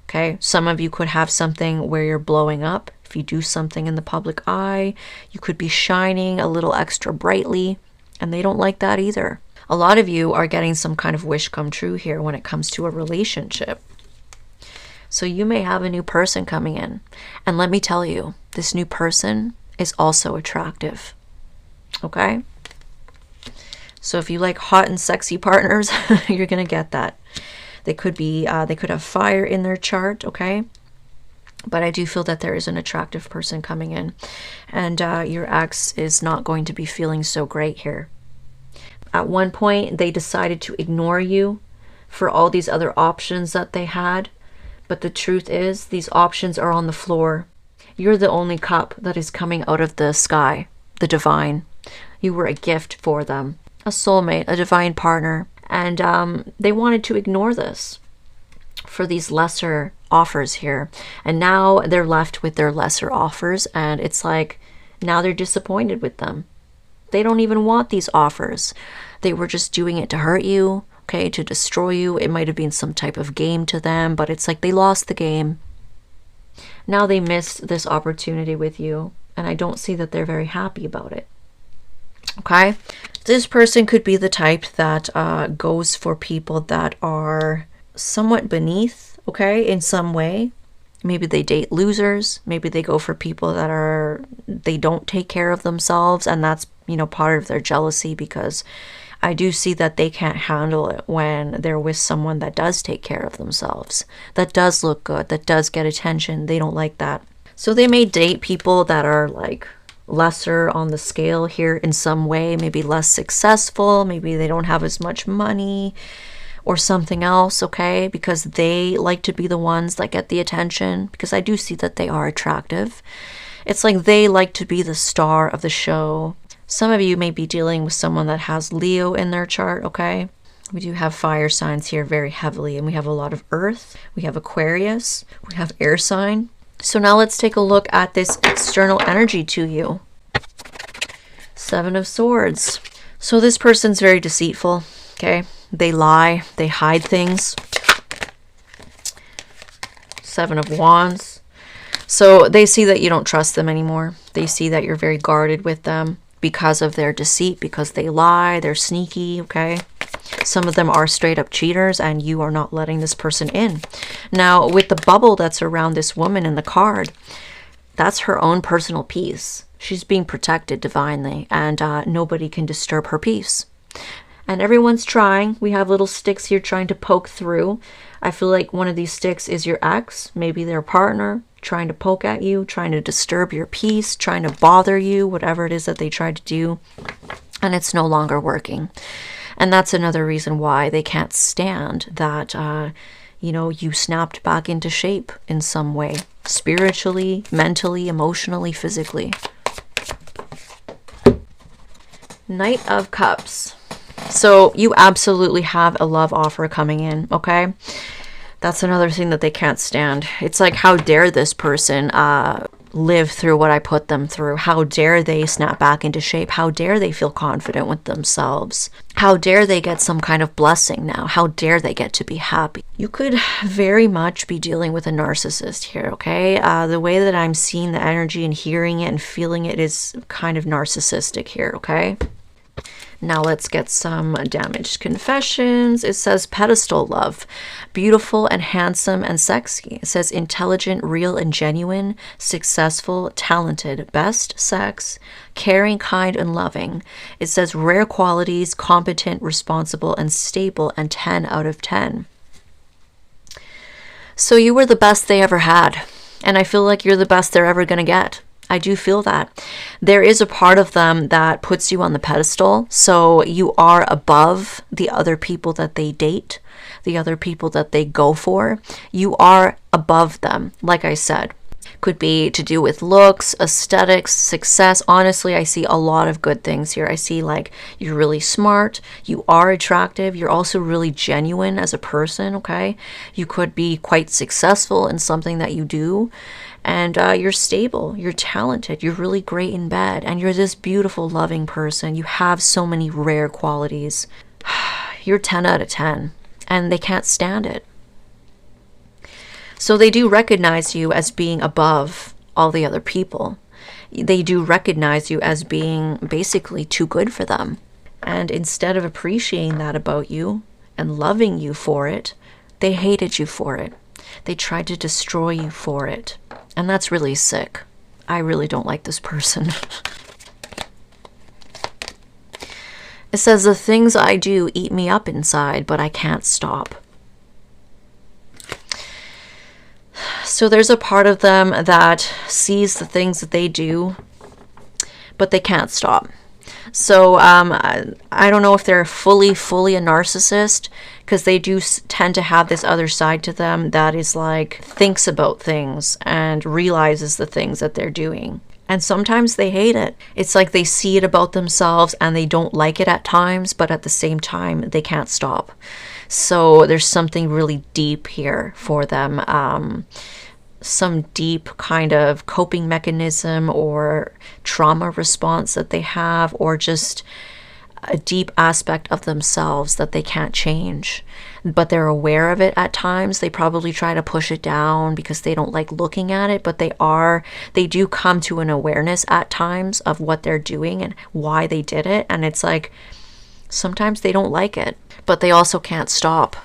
Okay? Some of you could have something where you're blowing up. If you do something in the public eye, you could be shining a little extra brightly, and they don't like that either. A lot of you are getting some kind of wish come true here when it comes to a relationship. So you may have a new person coming in. And let me tell you, this new person is also attractive. Okay? So if you like hot and sexy partners, you're going to get that. They could have fire in their chart, okay? But I do feel that there is an attractive person coming in. And your ex is not going to be feeling so great here. At one point, they decided to ignore you for all these other options that they had. But the truth is, these options are on the floor. You're the only cup that is coming out of the sky, the divine. You were a gift for them, a soulmate, a divine partner. And they wanted to ignore this for these lesser offers here. And now they're left with their lesser offers. And it's like, now they're disappointed with them. They don't even want these offers. They were just doing it to hurt you, okay, to destroy you. It might have been some type of game to them, but it's like they lost the game. Now they missed this opportunity with you, and I don't see that they're very happy about it. Okay? This person could be the type that goes for people that are somewhat beneath, okay, in some way. Maybe they date losers. Maybe they go for people that they don't take care of themselves, and that's, you know, part of their jealousy, because I do see that they can't handle it when they're with someone that does take care of themselves, that does look good, that does get attention. They don't like that. So they may date people that are like lesser on the scale here in some way, maybe less successful, maybe they don't have as much money or something else, okay, because they like to be the ones that get the attention, because I do see that they are attractive. It's like they like to be the star of the show. Some of you may be dealing with someone that has Leo in their chart, okay? We do have fire signs here very heavily, and we have a lot of earth. We have Aquarius. We have air sign. So now let's take a look at this external energy to you. Seven of Swords. So this person's very deceitful, okay? They lie. They hide things. Seven of Wands. So they see that you don't trust them anymore. They see that you're very guarded with them because of their deceit, because they lie, they're sneaky, okay? Some of them are straight up cheaters, and you are not letting this person in. Now, with the bubble that's around this woman in the card, that's her own personal peace. She's being protected divinely, and nobody can disturb her peace. And everyone's trying. We have little sticks here trying to poke through. I feel like one of these sticks is your ex, maybe their partner, trying to poke at you, trying to disturb your peace, trying to bother you, whatever it is that they tried to do. And it's no longer working. And that's another reason why they can't stand that, you know, you snapped back into shape in some way. Spiritually, mentally, emotionally, physically. Knight of Cups. So you absolutely have a love offer coming in, okay? That's another thing that they can't stand. It's like, how dare this person live through what I put them through? How dare they snap back into shape? How dare they feel confident with themselves? How dare they get some kind of blessing now? How dare they get to be happy? You could very much be dealing with a narcissist here, okay? The way that I'm seeing the energy and hearing it and feeling it is kind of narcissistic here, okay? Now let's get some damaged confessions. It says pedestal love, beautiful and handsome and sexy. It says intelligent, real and genuine, successful, talented, best sex, caring, kind and loving. It says rare qualities, competent, responsible and stable, and 10 out of 10. So you were the best they ever had. And I feel like you're the best they're ever going to get. I do feel that. There is a part of them that puts you on the pedestal. So you are above the other people that they date, the other people that they go for. You are above them, like I said. Could be to do with looks, aesthetics, success. Honestly, I see a lot of good things here. I see like you're really smart. You are attractive. You're also really genuine as a person, okay? You could be quite successful in something that you do. And you're stable, you're talented, you're really great in bed, and you're this beautiful, loving person. You have so many rare qualities. You're 10 out of 10, and they can't stand it. So they do recognize you as being above all the other people. They do recognize you as being basically too good for them. And instead of appreciating that about you and loving you for it, they hated you for it. They tried to destroy you for it. And that's really sick. I really don't like this person. It says, the things I do eat me up inside, but I can't stop. So there's a part of them that sees the things that they do, but they can't stop. So I don't know if they're fully a narcissist, because they do tend to have this other side to them that is like thinks about things and realizes the things that they're doing. And sometimes they hate it. It's like they see it about themselves and they don't like it at times, but at the same time, they can't stop. So there's something really deep here for them. Some deep kind of coping mechanism or trauma response that they have, or just a deep aspect of themselves that they can't change, but they're aware of it at times. They probably try to push it down because they don't like looking at it, but they do come to an awareness at times of what they're doing and why they did it. And it's like, sometimes they don't like it, but they also can't stop.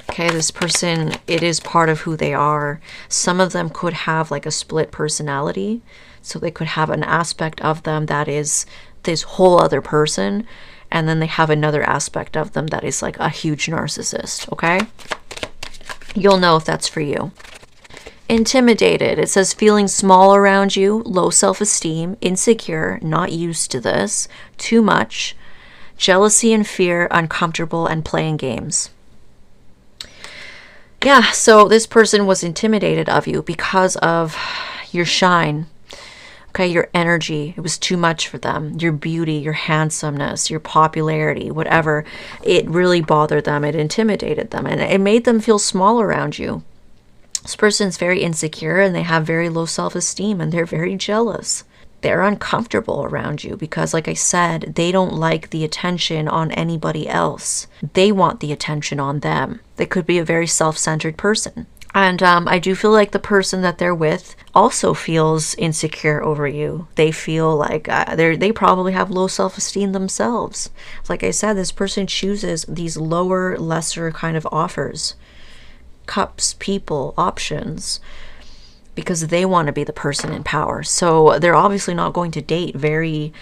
Okay, this person, it is part of who they are. Some of them could have like a split personality. So they could have an aspect of them that is this whole other person. And then they have another aspect of them that is like a huge narcissist, okay? You'll know if that's for you. Intimidated. It says feeling small around you, low self-esteem, insecure, not used to this, too much, jealousy and fear, uncomfortable, and playing games. Yeah, so this person was intimidated of you because of your shine. Okay, your energy, it was too much for them. Your beauty, your handsomeness, your popularity, whatever. It really bothered them. It intimidated them. And it made them feel small around you. This person's very insecure and they have very low self-esteem and they're very jealous. They're uncomfortable around you because, like I said, they don't like the attention on anybody else. They want the attention on them. They could be a very self-centered person. And I do feel like the person that they're with also feels insecure over you. They feel like they probably have low self-esteem themselves. Like I said, this person chooses these lower, lesser kind of offers, cups, people, options, because they want to be the person in power. So they're obviously not going to date very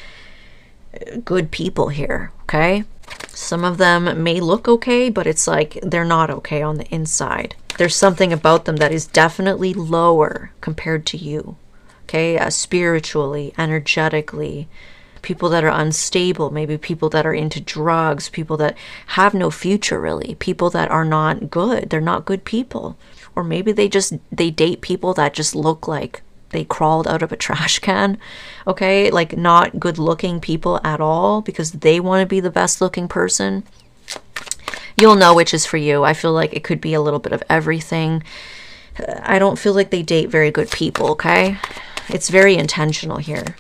good people here, okay? Some of them may look okay, but it's like they're not okay on the inside. There's something about them that is definitely lower compared to you, okay? Spiritually, energetically, people that are unstable, maybe people that are into drugs, people that have no future really, people that are not good. They're not good people. Or maybe they date people that just look like they crawled out of a trash can, okay? Like not good looking people at all because they want to be the best looking person. You'll know which is for you. I feel like it could be a little bit of everything. I don't feel like they date very good people, okay? It's very intentional here.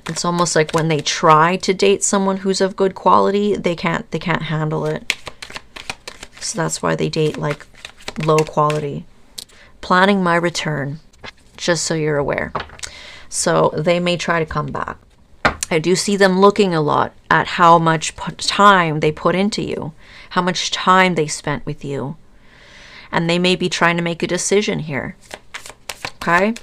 It's almost like when they try to date someone who's of good quality, they can't handle it. So that's why they date like low quality. Planning my return, just so you're aware. So they may try to come back. I do see them looking a lot at how much time they put into you, how much time they spent with you. And they may be trying to make a decision here. Okay?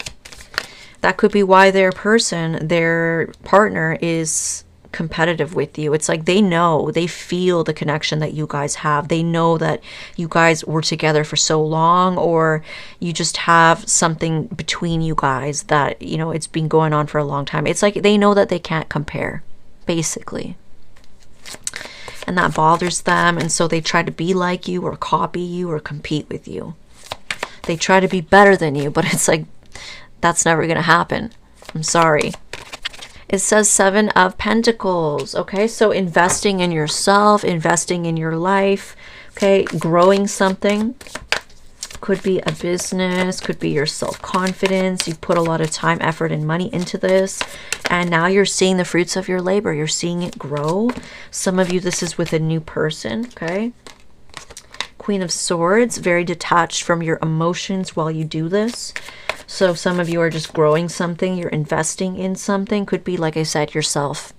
That could be why their partner is competitive with you. It's like they know, they feel the connection that you guys have. They know that you guys were together for so long, or you just have something between you guys that, you know, it's been going on for a long time. It's like they know that they can't compare, basically. And that bothers them, and so they try to be like you or copy you or compete with you. They try to be better than you, but it's like that's never going to happen. I'm sorry. It says 7 of Pentacles. Okay, so investing in yourself, investing in your life, okay, growing something. Could be a business, could be your self-confidence. You put a lot of time, effort, and money into this, and now you're seeing the fruits of your labor. You're seeing it grow. Some of you, this is with a new person, okay? Queen of Swords, very detached from your emotions while you do this. So some of you are just growing something, you're investing in something. Could be, like I said, yourself.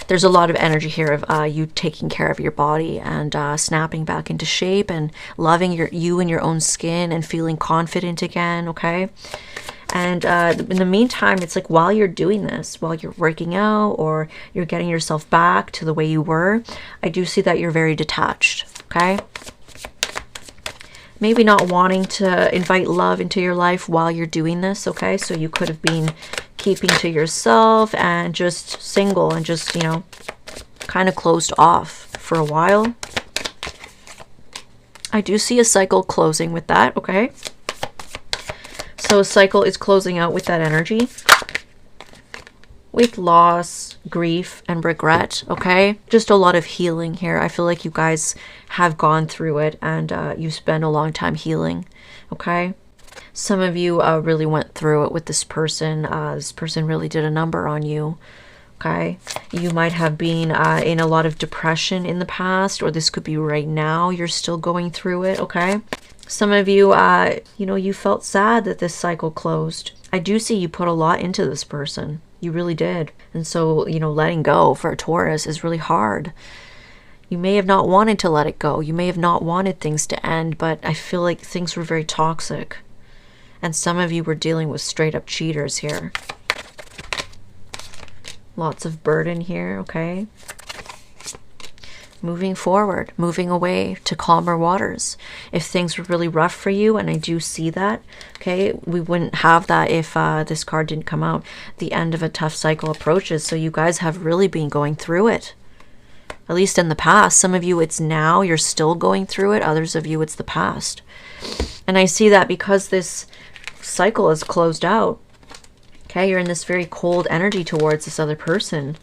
There's a lot of energy here of you taking care of your body and snapping back into shape and loving you in your own skin and feeling confident again, okay? And in the meantime, it's like while you're doing this, while you're working out or you're getting yourself back to the way you were, I do see that you're very detached, okay? Maybe not wanting to invite love into your life while you're doing this, okay? So you could have been keeping to yourself and just single and just, you know, kind of closed off for a while. I do see a cycle closing with that, okay? So a cycle is closing out with that energy. With loss, grief, and regret, okay? Just a lot of healing here. I feel like you guys have gone through it and you spent a long time healing, okay? Some of you really went through it with this person. This person really did a number on you, okay? You might have been in a lot of depression in the past, or this could be right now. You're still going through it, okay? Some of you, you know, you felt sad that this cycle closed. I do see you put a lot into this person. You really did. And so, you know, letting go for a Taurus is really hard. You may have not wanted to let it go. You may have not wanted things to end, but I feel like things were very toxic. And some of you were dealing with straight up cheaters here. Lots of burden here, okay? Moving forward, moving away to calmer waters. If things were really rough for you, and I do see that, okay, we wouldn't have that if this card didn't come out. The end of a tough cycle approaches, so you guys have really been going through it. At least in the past. Some of you, it's now, you're still going through it. Others of you, it's the past. And I see that because this cycle is closed out, okay, you're in this very cold energy towards this other person.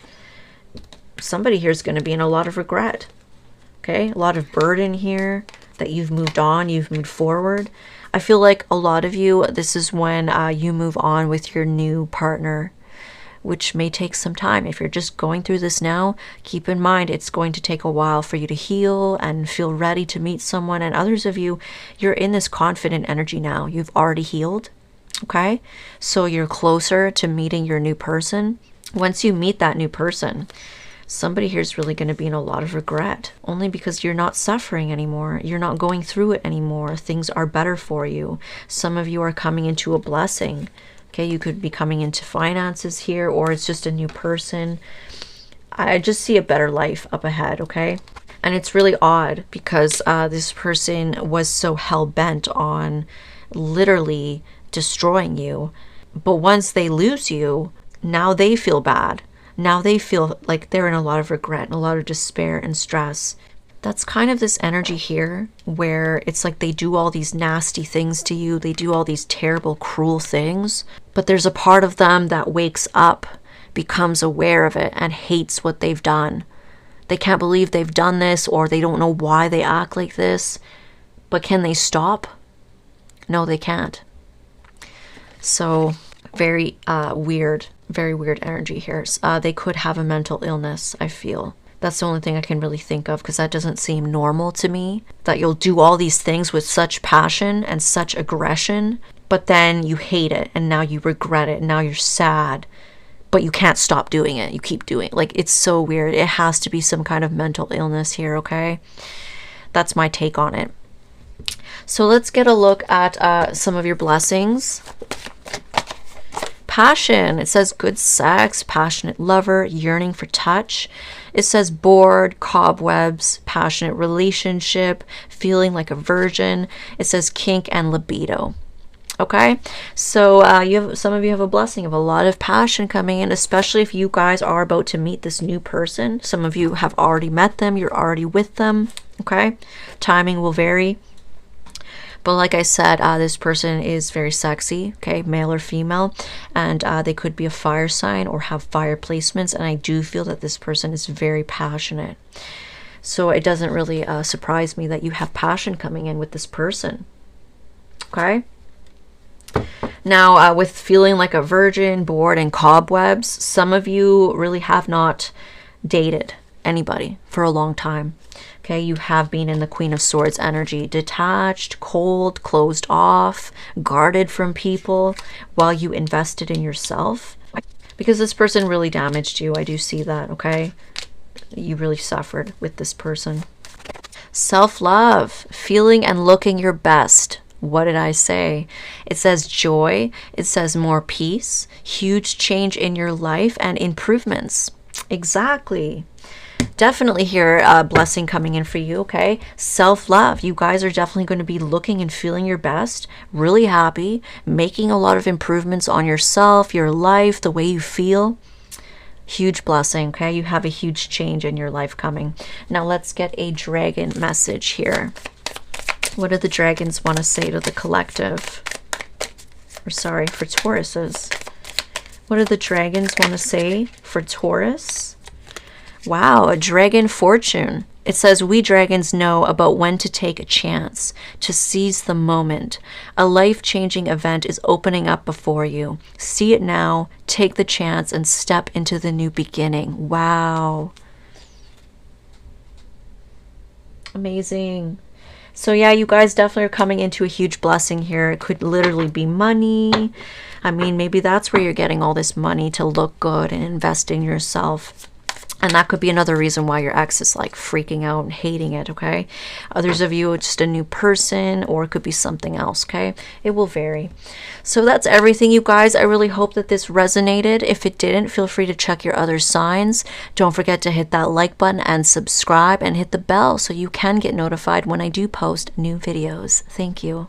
Somebody here is going to be in a lot of regret, okay? A lot of burden here that you've moved on, you've moved forward. I feel like a lot of you, this is when you move on with your new partner, which may take some time. If you're just going through this now, keep in mind it's going to take a while for you to heal and feel ready to meet someone. And others of you, you're in this confident energy now. You've already healed, okay? So you're closer to meeting your new person. Once you meet that new person, somebody here is really going to be in a lot of regret, only because you're not suffering anymore. You're not going through it anymore. Things are better for you. Some of you are coming into a blessing. Okay, you could be coming into finances here, or it's just a new person. I just see a better life up ahead, okay? And it's really odd because this person was so hell-bent on literally destroying you. But once they lose you, now they feel bad. Now they feel like they're in a lot of regret and a lot of despair and stress. That's kind of this energy here where it's like they do all these nasty things to you. They do all these terrible, cruel things. But there's a part of them that wakes up, becomes aware of it, and hates what they've done. They can't believe they've done this, or they don't know why they act like this. But can they stop? No, they can't. So very weird energy here. They could have a mental illness, I feel. That's the only thing I can really think of, because that doesn't seem normal to me, that you'll do all these things with such passion and such aggression, but then you hate it and now you regret it and now you're sad, but you can't stop doing it. You keep doing it. Like, it's so weird. It has to be some kind of mental illness here, okay? That's my take on it. So let's get a look at some of your blessings. Passion. It says good sex, passionate lover, yearning for touch. It says bored, cobwebs, passionate relationship, feeling like a virgin. It says kink and libido. Okay, so some of you have a blessing of a lot of passion coming in, especially if you guys are about to meet this new person. Some of you have already met them. You're already with them. Okay, timing will vary. But like I said, this person is very sexy, okay, male or female, and they could be a fire sign or have fire placements, and I do feel that this person is very passionate. So it doesn't really surprise me that you have passion coming in with this person, okay? Now, with feeling like a virgin, bored, and cobwebs, some of you really have not dated anybody for a long time. Okay, you have been in the Queen of Swords energy, detached, cold, closed off, guarded from people while you invested in yourself. Because this person really damaged you. I do see that, okay? You really suffered with this person. Self-love, feeling and looking your best. What did I say? It says joy. It says more peace, huge change in your life, and improvements. Exactly. Definitely here a blessing coming in for you, okay? Self-love. You guys are definitely going to be looking and feeling your best, really happy, making a lot of improvements on yourself, your life, the way you feel. Huge blessing, okay? You have a huge change in your life coming. Now let's get a dragon message here. What do the dragons want to say to the collective? Or sorry, for Tauruses. What do the dragons want to say for Taurus? Wow, a dragon fortune. It says, we dragons know about when to take a chance, to seize the moment. A life-changing event is opening up before you. See it now, take the chance, and step into the new beginning. Wow. Amazing. So yeah, you guys definitely are coming into a huge blessing here. It could literally be money. I mean, maybe that's where you're getting all this money to look good and invest in yourself. And that could be another reason why your ex is like freaking out and hating it, okay? Others of you, it's just a new person, or it could be something else, okay? It will vary. So that's everything, you guys. I really hope that this resonated. If it didn't, feel free to check your other signs. Don't forget to hit that like button and subscribe and hit the bell so you can get notified when I do post new videos. Thank you.